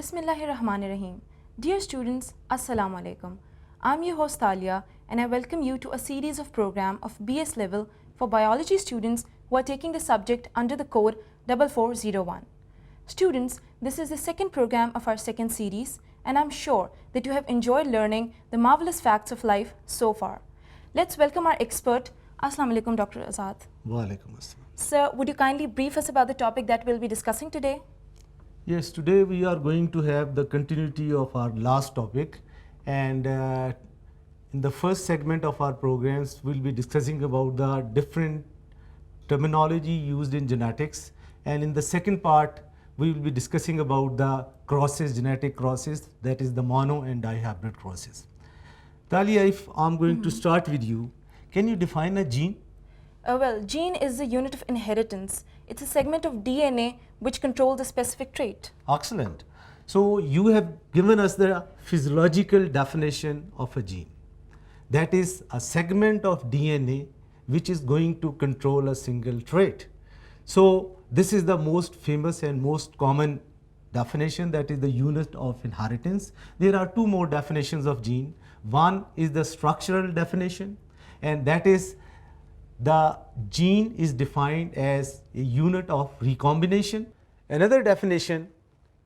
Bismillahirrahmanirrahim. Dear students, Assalamu alaikum. I'm your host Talia and I welcome you to a series of program of BS level for biology students who are taking the subject under the code 4401. Students, this is the second program of our second series and I'm sure that you have enjoyed learning the marvelous facts of life so far. Let's welcome our expert. Assalamu alaikum, Dr. Azad. Wa alaikum assalam. Sir, would you kindly brief us about the topic that we'll be discussing today? Yes, today we are going to have the continuity of our last topic, and in the first segment of our programs we'll be discussing about the different terminology used in genetics, and in the second part we will be discussing about the crosses, genetic crosses, that is the mono and dihybrid crosses. Talia, if I'm going to start with you, can you define a gene? Well, gene is the unit of inheritance. It's a segment of DNA which controls a specific trait. Excellent. So you have given us the physiological definition of a gene. That is a segment of DNA which is going to control a single trait. So this is the most famous and most common definition, that is the unit of inheritance. There are two more definitions of gene. One is the structural definition, and that is the gene is defined as a unit of recombination. Another definition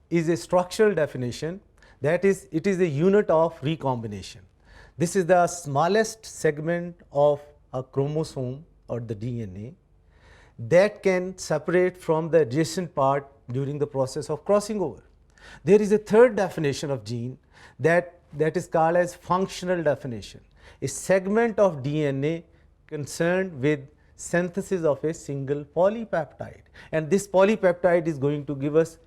is a structural definition, that is, it is a unit of recombination. This is the smallest segment of a chromosome or the DNA that can separate from the adjacent part during the process of crossing over. There is a third definition of gene that is called as functional definition, a segment of DNA concerned with synthesis of a single polypeptide, and this polypeptide is going to give us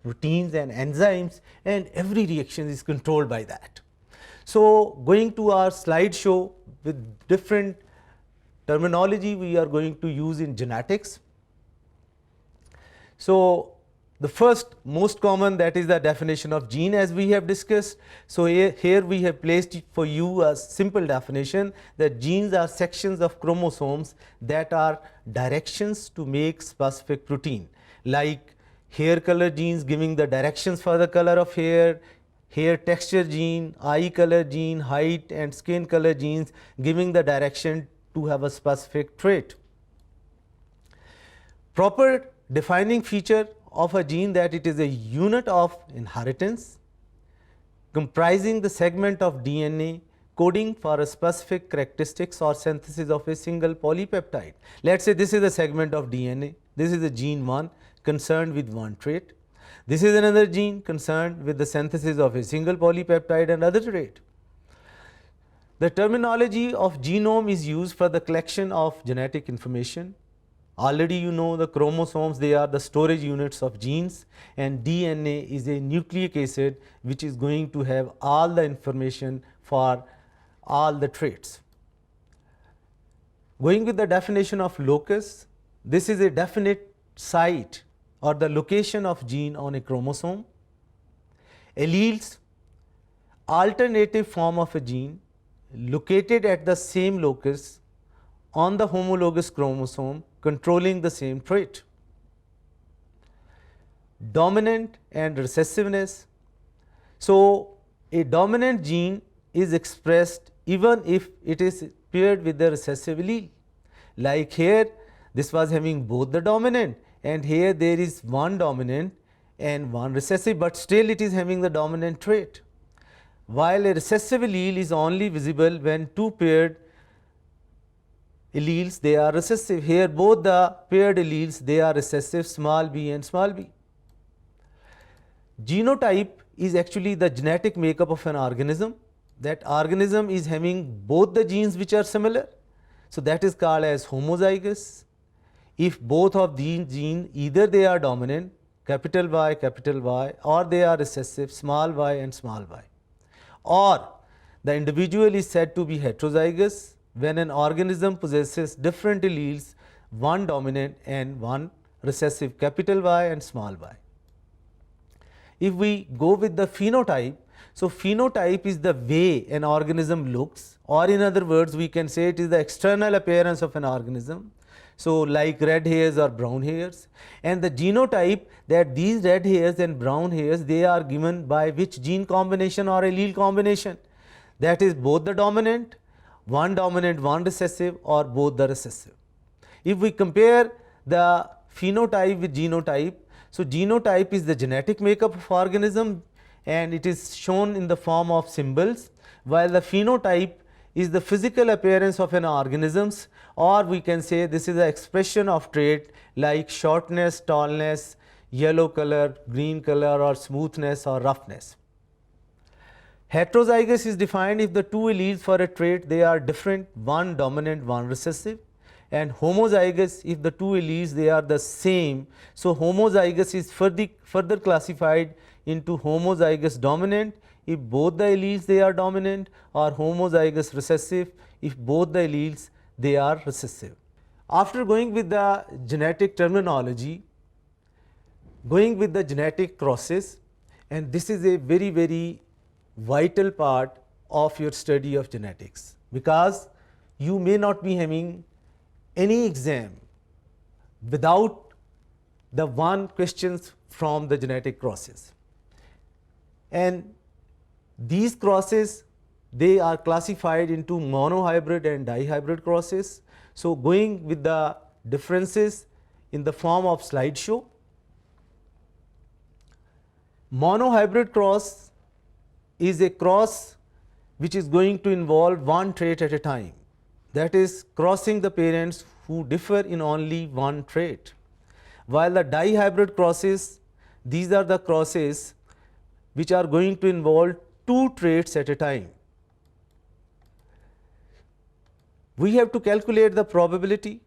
proteins and enzymes, and every reaction is controlled by that. So going to our slideshow with different terminology we are going to use in genetics. So the first most common, that is the definition of gene, as we have discussed. So here we have placed for you a simple definition that genes are sections of chromosomes that are directions to make specific protein, like hair color genes giving the directions for the color of hair, hair texture gene, eye color gene, height and skin color genes giving the direction to have a specific trait. Proper defining feature of a gene, that it is a unit of inheritance comprising the segment of DNA coding for a specific characteristics or synthesis of a single polypeptide. Let's say this is a segment of DNA, this is a gene 1 concerned with one trait, this is another gene concerned with the synthesis of a single polypeptide and other trait. The terminology of genome is used for the collection of genetic information. Already you know the chromosomes, they are the storage units of genes, and DNA is a nucleic acid which is going to have all the information for all the traits. Going with the definition of locus, this is a definite site or the location of gene on a chromosome. Alleles, alternative form of a gene located at the same locus on the homologous chromosome controlling the same trait. Dominant and recessiveness. So a dominant gene is expressed even if it is paired with the recessive allele. Like here, this was having both the dominant, and here there is one dominant and one recessive, but still it is having the dominant trait. While a recessive allele is only visible when two paired alleles, they are recessive. Here both the paired alleles, they are recessive, small b and small b. Genotype is actually the genetic makeup of an organism. That organism is having both the genes which are similar, so that is called as homozygous. If both of these genes, either they are dominant, capital Y, or they are recessive, small y and small y, or the individual is said to be heterozygous when an organism possesses different alleles, one dominant and one recessive, capital Y and small y. If we go with the phenotype, so phenotype is the way an organism looks, or in other words we can say it is the external appearance of an organism. So like red hairs or brown hairs, and the genotype that these red hairs and brown hairs, they are given by which gene combination or allele combination, that is both the dominant, one recessive, or both the recessive. If we compare the phenotype with genotype, so genotype is the genetic makeup of organism and it is shown in the form of symbols, while the phenotype is the physical appearance of an organisms, or we can say this is the expression of trait like shortness, tallness, yellow color, green color, or smoothness or roughness. Heterozygous is defined if the two alleles for a trait they are different, one dominant, one recessive, and homozygous if the two alleles they are the same. So homozygous is further classified into homozygous dominant if both the alleles they are dominant, or homozygous recessive if both the alleles they are recessive. After going with the genetic terminology, going with the genetic crosses, and this is a very vital part of your study of genetics, because you may not be having any exam without the one questions from the genetic crosses. And these crosses they are classified into monohybrid and dihybrid crosses. So going with the differences in the form of slideshow, monohybrid cross is a cross which is going to involve one trait at a time, that is crossing the parents who differ in only one trait, while the dihybrid crosses, these are the crosses which are going to involve two traits at a time. We have to calculate the probability,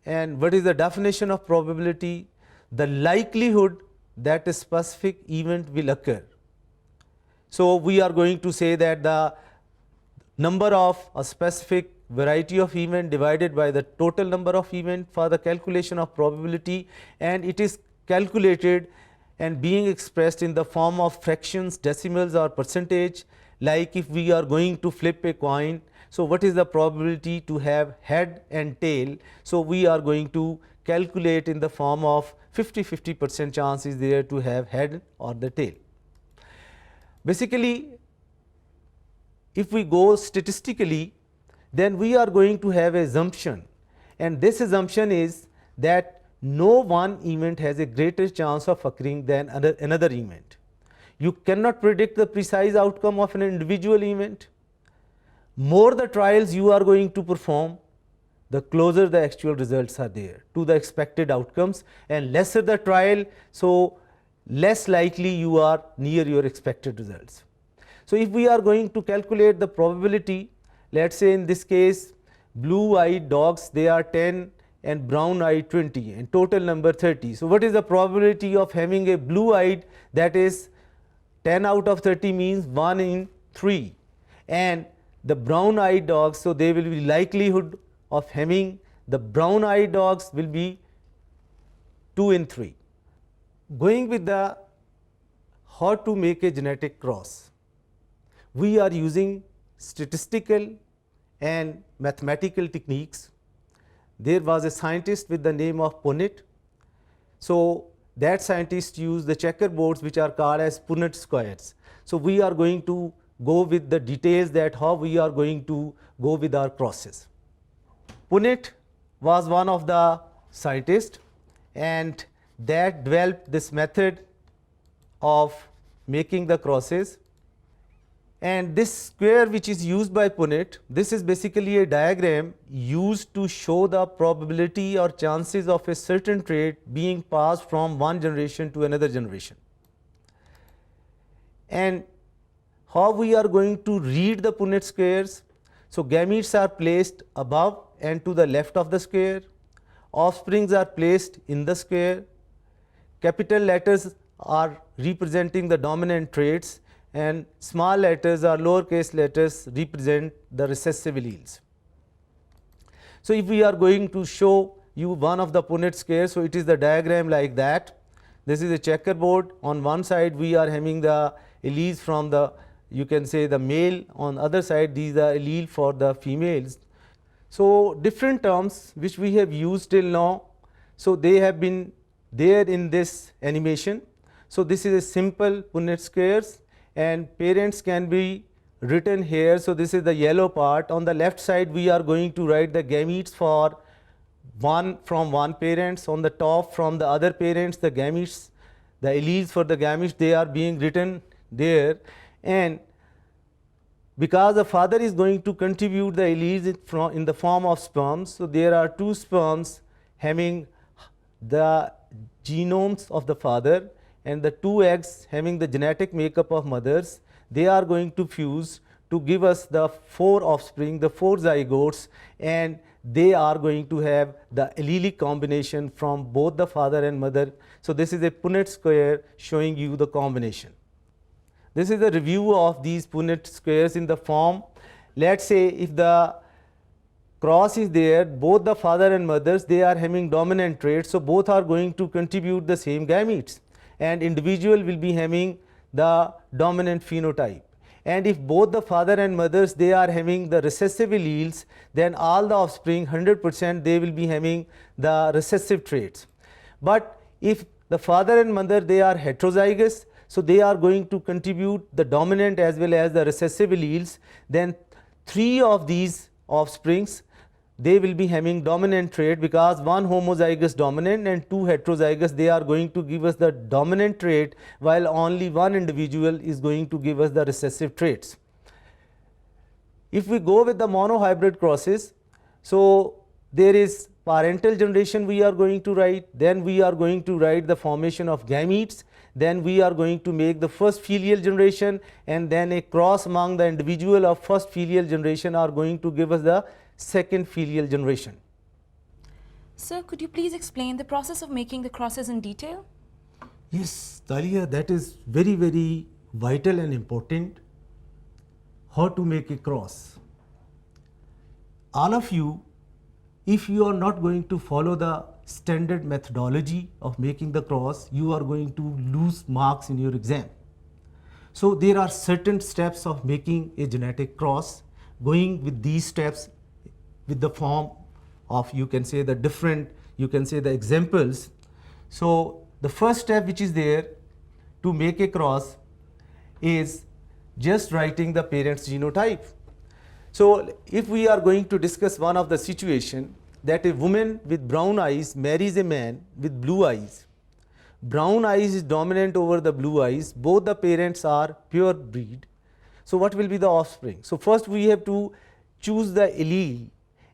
and what is the definition of probability? The likelihood that a specific event will occur. So we are going to say that the number of a specific variety of event divided by the total number of event for the calculation of probability, and it is calculated and being expressed in the form of fractions, decimals, or percentage. Like if we are going to flip a coin, so what is the probability to have head and tail? So we are going to calculate in the form of 50-50% chance is there to have head or the tail. Basically, if we go statistically, then we are going to have an assumption, and this assumption is that no one event has a greater chance of occurring than another event. You cannot predict the precise outcome of an individual event. More the trials you are going to perform, the closer the actual results are there to the expected outcomes, and lesser the trial, so less likely you are near your expected results. So if we are going to calculate the probability, let us say in this case blue eyed dogs they are 10 and brown eyed 20 and total number 30. So what is the probability of having a blue eyed, that is 10 out of 30 means 1 in 3, and the brown eyed dogs, so they will be likelihood of having the brown eyed dogs will be 2 in 3. Going with the how to make a genetic cross, we are using statistical and mathematical techniques. There was a scientist with the name of Punnett. So that scientist used the checkerboards which are called as Punnett squares. So we are going to go with the details that how we are going to go with our crosses. Punnett was one of the scientists and that developed this method of making the crosses. And this square which is used by Punnett, this is basically a diagram used to show the probability or chances of a certain trait being passed from one generation to another generation. And how we are going to read the Punnett squares? So gametes are placed above and to the left of the square, offsprings are placed in the square, capital letters are representing the dominant traits, and small letters or lowercase letters represent the recessive alleles. So if we are going to show you one of the Punnett squares, so it is the diagram like that. This is a checkerboard. On one side we are having the alleles from the, you can say the male, on other side these are allele for the females. So different terms which we have used till now, so they have been there in this animation. So this is a simple Punnett squares, and parents can be written here. So this is the yellow part. On the left side we are going to write the gametes for one from one parents. On the top from the other parents, the gametes, the alleles for the gametes, they are being written there. And because the father is going to contribute the alleles in the form of sperms, so there are two sperms having the genomes of the father and the two eggs having the genetic makeup of mothers. They are going to fuse to give us the four offspring, the four zygotes, and they are going to have the allelic combination from both the father and mother. So this is a Punnett square showing you the combination. This is a review of these Punnett squares in the form. Let's say if the cross is there, both the father and mothers, they are having dominant traits, so both are going to contribute the same gametes, and individual will be having the dominant phenotype. And if both the father and mothers, they are having the recessive alleles, then all the offspring 100% they will be having the recessive traits. But if the father and mother, they are heterozygous, so they are going to contribute the dominant as well as the recessive alleles, then three of these offsprings, they will be having dominant trait, because one homozygous dominant and two heterozygous, they are going to give us the dominant trait, while only one individual is going to give us the recessive traits. If we go with the monohybrid crosses, so there is parental generation we are going to write, then we are going to write the formation of gametes, then we are going to make the first filial generation, and then a cross among the individual of first filial generation are going to give us the second filial generation. Sir, could you please explain the process of making the crosses in detail? Yes, Talia, that is very, very vital and important. How to make a cross. All of you, if you are not going to follow the standard methodology of making the cross, you are going to lose marks in your exam. So there are certain steps of making a genetic cross. Going with these steps with the form of, you can say, the different, you can say the examples. So the first step which is there to make a cross is just writing the parent's genotype. So if we are going to discuss one of the situation that a woman with brown eyes marries a man with blue eyes. Brown eyes is dominant over the blue eyes, both the parents are pure breed. So what will be the offspring? So first we have to choose the allele,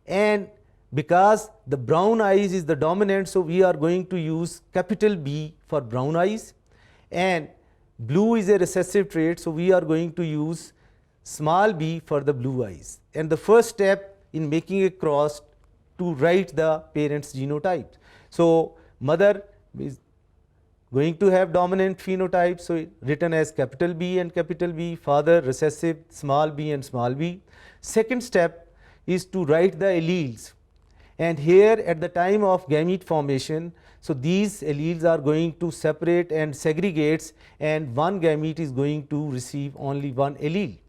and because the brown eyes is the dominant, so we are going to use capital B for brown eyes, and blue is a recessive trait, so we are going to use small b for the blue eyes. And the first step in making a cross to write the parent's genotype. So mother is going to have dominant phenotype, so written as capital B and capital B, father recessive small b and small b. Second step is to write the alleles, and here at the time of gamete formation, so these alleles are going to separate and segregates, and one gamete is going to receive only one allele.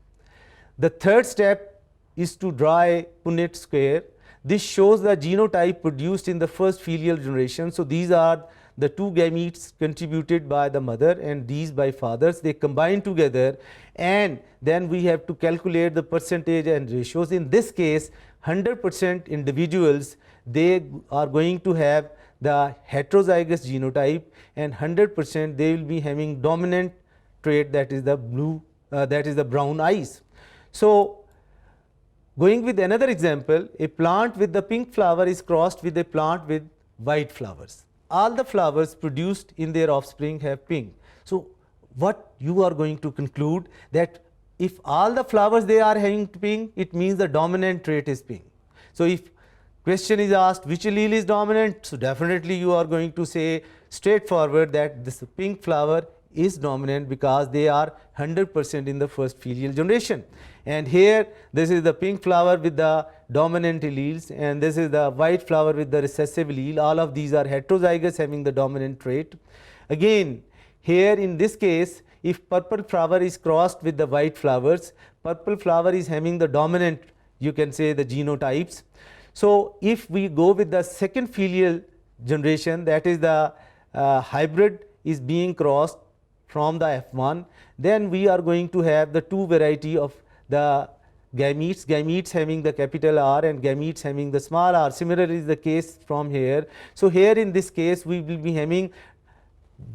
The third step is to draw a Punnett square. This shows the genotype produced in the first filial generation. So these are the two gametes contributed by the mother and these by fathers. They combine together, and then we have to calculate the percentage and ratios. In this case, 100% individuals, they are going to have the heterozygous genotype, and 100% they will be having dominant trait, that is the blue, that is the brown eyes. So going with another example, a plant with the pink flower is crossed with a plant with white flowers. All the flowers produced in their offspring have pink. So what you are going to conclude, that if all the flowers they are having pink, it means the dominant trait is pink. So if question is asked which allele is dominant, so definitely you are going to say straightforward that this pink flower is dominant because they are 100% in the first filial generation. And here this is the pink flower with the dominant alleles, and this is the white flower with the recessive allele. All of these are heterozygous having the dominant trait. Again, here in this case, if purple flower is crossed with the white flowers, purple flower is having the dominant, you can say, the genotypes. So if we go with the second filial generation, that is the hybrid is being crossed from the F1, then we are going to have the two variety of the gametes having the capital R and gametes having the small r. Similarly is the case from here. So here in this case we will be having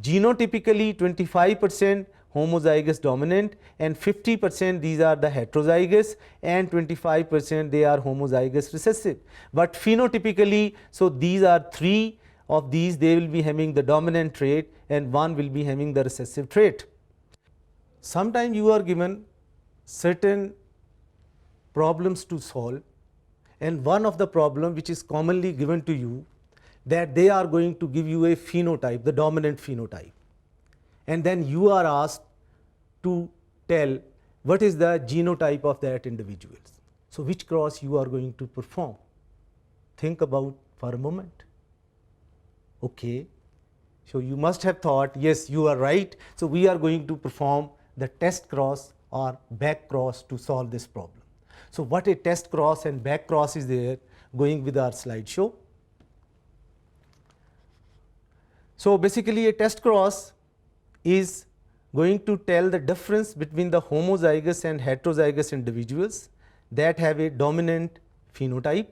genotypically 25% homozygous dominant and 50% these are the heterozygous and 25% they are homozygous recessive. But phenotypically, so these are three of these, they will be having the dominant trait and one will be having the recessive trait. Sometimes you are given certain problems to solve, and one of the problem which is commonly given to you, that they are going to give you a phenotype, the dominant phenotype, and then you are asked to tell what is the genotype of that individual. So which cross you are going to perform? Think about for a moment. Okay, so you must have thought, yes, you are right. So we are going to perform the test cross or back cross to solve this problem. So what a test cross and back cross is there, going with our slideshow. So basically a test cross is going to tell the difference between the homozygous and heterozygous individuals that have a dominant phenotype.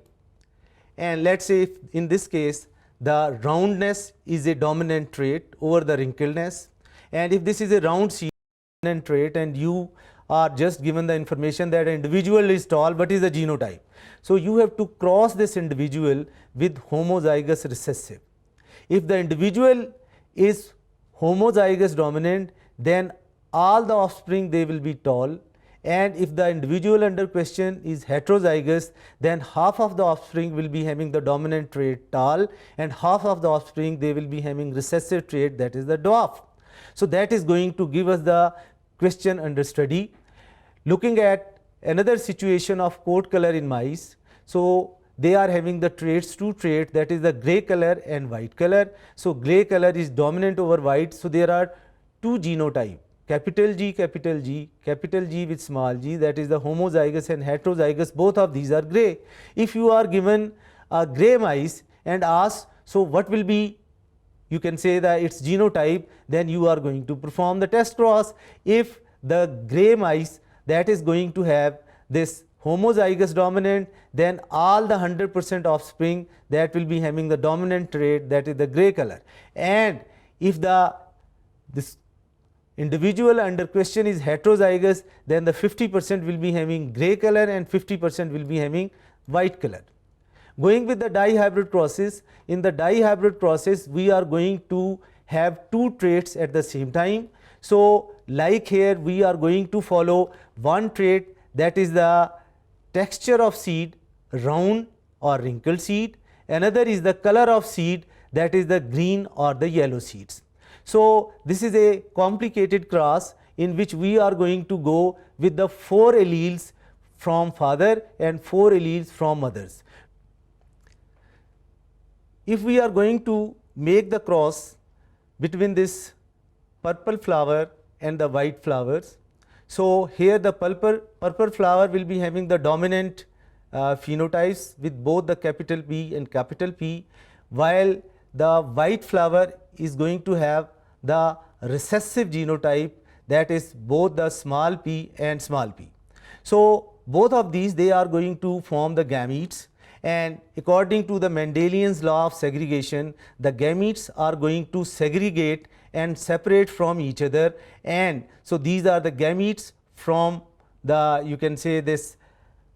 And let us say if in this case the roundness is a dominant trait over the wrinkledness, and if this is a round seed dominant trait and you are just given the information that an individual is tall, what is the genotype? So you have to cross this individual with homozygous recessive. If the individual is homozygous dominant, then all the offspring they will be tall, and if the individual under question is heterozygous, then half of the offspring will be having the dominant trait tall and half of the offspring they will be having recessive trait, that is the dwarf. So that is going to give us the question under study. Looking at another situation of coat color in mice, so they are having the traits, two traits, that is the gray color and white color. So gray color is dominant over white, so there are two genotype, capital G, capital G, capital G with small g, that is the homozygous and heterozygous, both of these are gray. If you are given a gray mice and asked, so what will be, you can say that its genotype, then you are going to perform the test cross. If the gray mice that is going to have this homozygous dominant, then all the 100% offspring that will be having the dominant trait, that is the gray color. And if this individual under question is heterozygous, then the 50% will be having gray color and 50% will be having white color. Going with the dihybrid process, in the dihybrid process we are going to have two traits at the same time. So like here we are going to follow one trait, that is the texture of seed, round or wrinkled seed. Another is the color of seed, that is the green or the yellow seeds. So this is a complicated cross in which we are going to go with the 4 alleles from father and 4 alleles from mothers. If we are going to make the cross between this purple flower and the white flowers, so here the purple flower will be having the dominant phenotypes with both the capital P and capital P, while the white flower is going to have the recessive genotype, that is both the small p and small p. So both of these they are going to form the gametes, and according to the Mendelian's law of segregation, the gametes are going to segregate and separate from each other, and so these are the gametes from the, you can say, this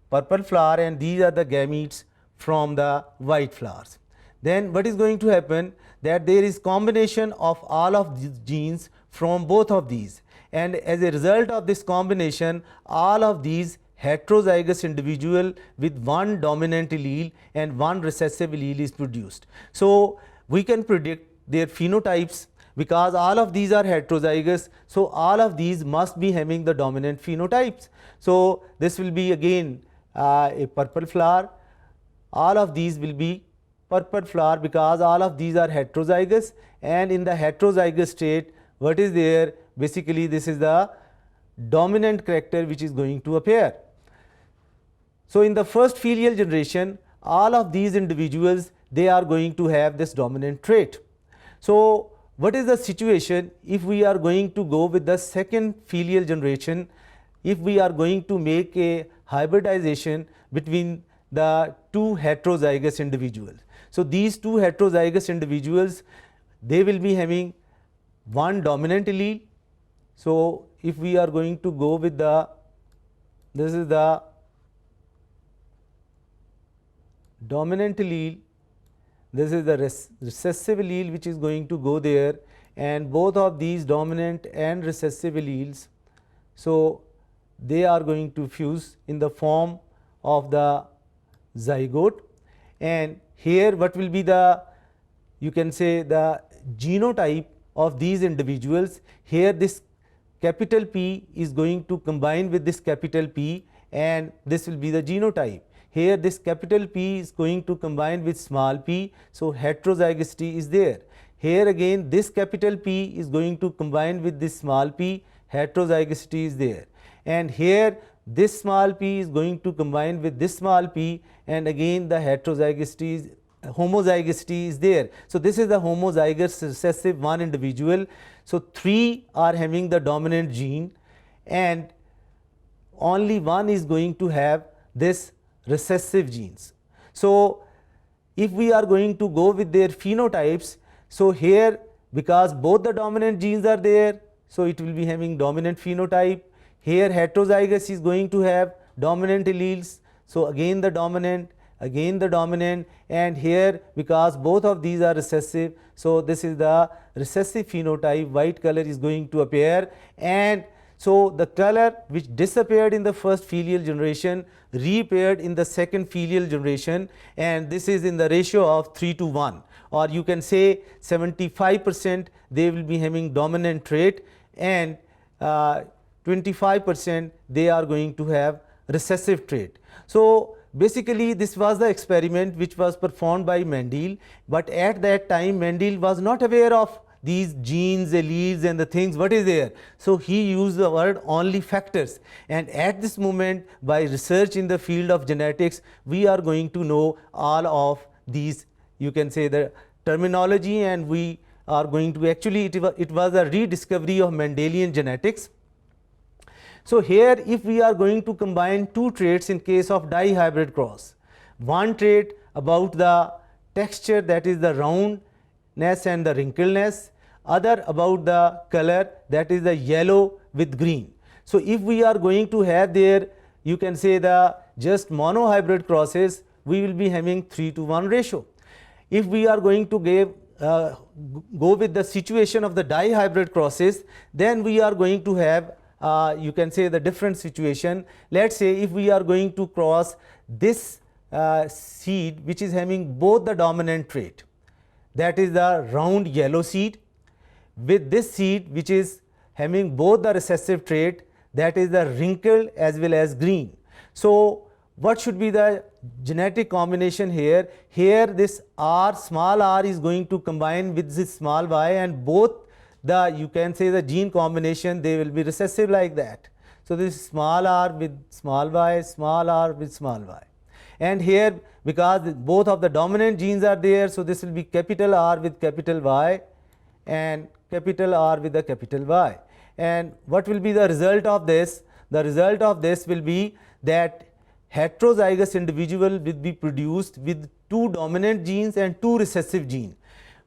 purple flower, and these are the gametes from the white flowers. Then what is going to happen, that there is combination of all of these genes from both of these, and as a result of this combination all of these heterozygous individual with one dominant allele and one recessive allele is produced. So we can predict their phenotypes because all of these are heterozygous, so all of these must be having the dominant phenotypes. So this will be again a purple flower, all of these will be purple flower because all of these are heterozygous, and in the heterozygous state what is there, basically this is the dominant character which is going to appear. So in the first filial generation all of these individuals, they are going to have this dominant trait. So what is the situation if we are going to go with the second filial generation, if we are going to make a hybridization between the two heterozygous individuals? So these two heterozygous individuals, they will be having one dominant allele. So if we are going to go with the, this is the dominant allele, this is the recessive allele which is going to go there, and both of these dominant and recessive alleles, so they are going to fuse in the form of the zygote. And here what will be the, you can say, the genotype of these individuals? Here this capital P is going to combine with this capital P, and this will be the genotype. Here this capital P is going to combine with small p, so heterozygosity is there. Here again this capital P is going to combine with this small p, heterozygosity is there. And here this small p is going to combine with this small p, and again the heterozygosity is, homozygosity is there. So this is the homozygous recessive one individual. So three are having the dominant gene, and only one is going to have this recessive genes. So if we are going to go with their phenotypes, so here because both the dominant genes are there, so it will be having dominant phenotype. Here heterozygous is going to have dominant alleles, so again the dominant, again the dominant, and here because both of these are recessive, so this is the recessive phenotype, white color is going to appear. And so the color which disappeared in the first filial generation reappeared in the second filial generation, and this is in the ratio of 3:1, or you can say 75% they will be having dominant trait, and 25% they are going to have recessive trait. So basically this was the experiment which was performed by Mendel, but at that time Mendel was not aware of these genes, alleles and the things what is there. So he used the word only factors, and at this moment by research in the field of genetics we are going to know all of these, you can say, the terminology, and we are going to actually it was a rediscovery of Mendelian genetics. So here if we are going to combine two traits in case of dihybrid cross, one trait about the texture, that is the roundness and the wrinkleness, other about the color, that is the yellow with green. So if we are going to have there, you can say the just monohybrid crosses, we will be having 3:1 ratio. If we are going to go with the situation of the dihybrid crosses, then we are going to have you can say the different situation. Let's say if we are going to cross this seed which is having both the dominant trait, that is the round yellow seed, with this seed which is having both the recessive trait, that is the wrinkled as well as green. So what should be the genetic combination here? Here this R, small r is going to combine with this small y, and both the, you can say, the gene combination, they will be recessive like that. So this is small r with small y, small r with small y. And here because both of the dominant genes are there, so this will be capital R with capital Y and capital R with the capital Y. And what will be the result of this? The result of this will be that heterozygous individual will be produced with two dominant genes and two recessive genes,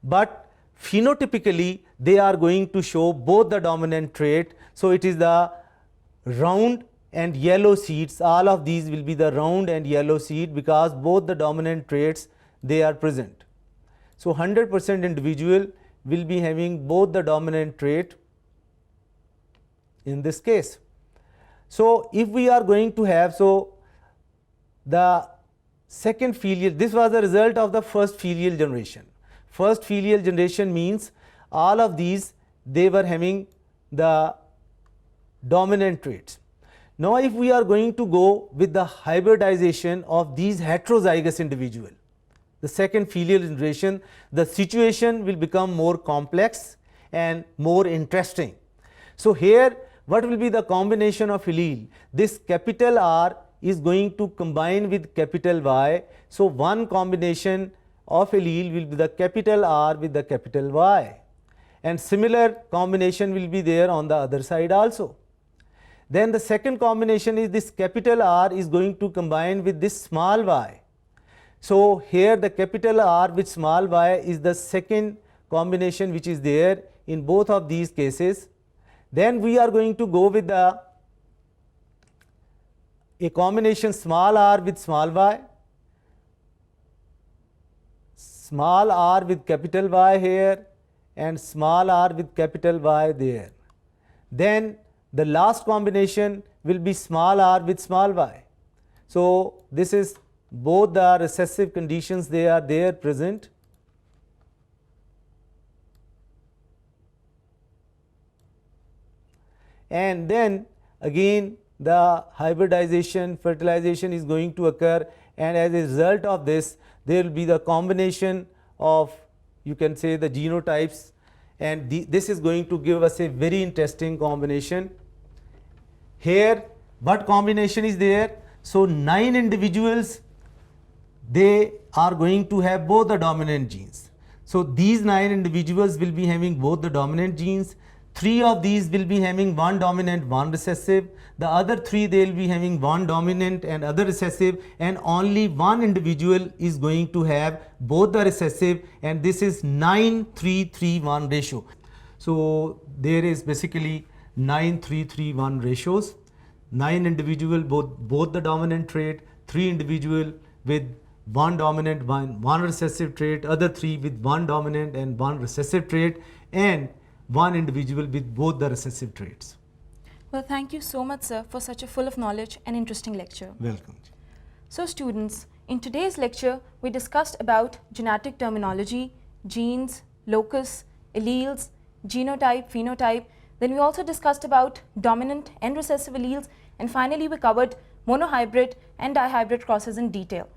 but phenotypically they are going to show both the dominant trait. So it is the round and yellow seeds, all of these will be the round and yellow seed because both the dominant traits they are present. So 100% individual will be having both the dominant trait in this case. So if we are going to have, so the second filial, this was the result of the first filial generation. First filial generation means all of these they were having the dominant traits. Now if we are going to go with the hybridization of these heterozygous individual, the second filial generation, the situation will become more complex and more interesting. So here what will be the combination of allele? This capital R is going to combine with capital Y. So one combination of allele will be the capital R with the capital Y, and similar combination will be there on the other side also. Then the second combination is this capital R is going to combine with this small y. So here the capital R with small y is the second combination which is there in both of these cases. Then we are going to go with a combination small r with small y, small r with capital Y here, and small r with capital Y there. Then the last combination will be small r with small y. So this is both the recessive conditions, they are there present. And then again the hybridization, fertilization is going to occur, and as a result of this there will be the combination of, you can say, the genotypes, and this is going to give us a very interesting combination. Here what combination is there? So 9 individuals, they are going to have both the dominant genes. So these 9 individuals will be having both the dominant genes. 3 of these will be having one dominant, one recessive. The other 3 they will be having one dominant and other recessive, and only one individual is going to have both the recessive, and this is 9:3:3:1 ratio. So there is basically 9:3:3:1 ratios. 9 individual both the dominant trait, 3 individual with one dominant, one recessive trait, other 3 with one dominant and one recessive trait, and one individual with both the recessive traits. Well, thank you so much, sir, for such a full of knowledge and interesting lecture. Welcome. So students, in today's lecture, we discussed about genetic terminology, genes, locus, alleles, genotype, phenotype. Then we also discussed about dominant and recessive alleles, and finally we covered monohybrid and dihybrid crosses in detail.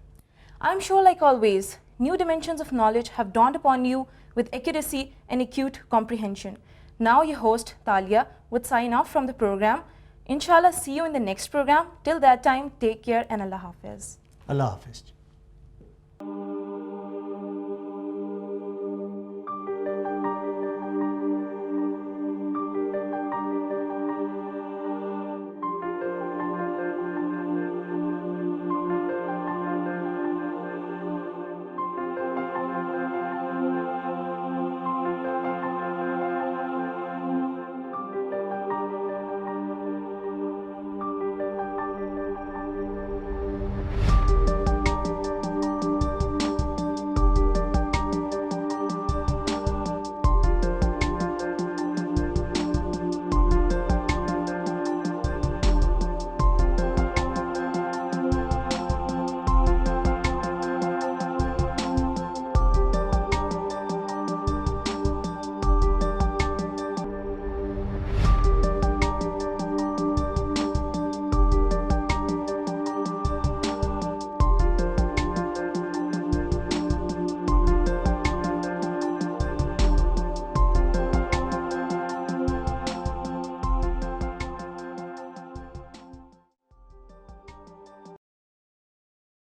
I'm sure, like always, new dimensions of knowledge have dawned upon you with accuracy and acute comprehension. Now your host, Talia, would sign off from the program. Inshallah, see you in the next program. Till that time, take care and Allah Hafiz. Allah Hafiz.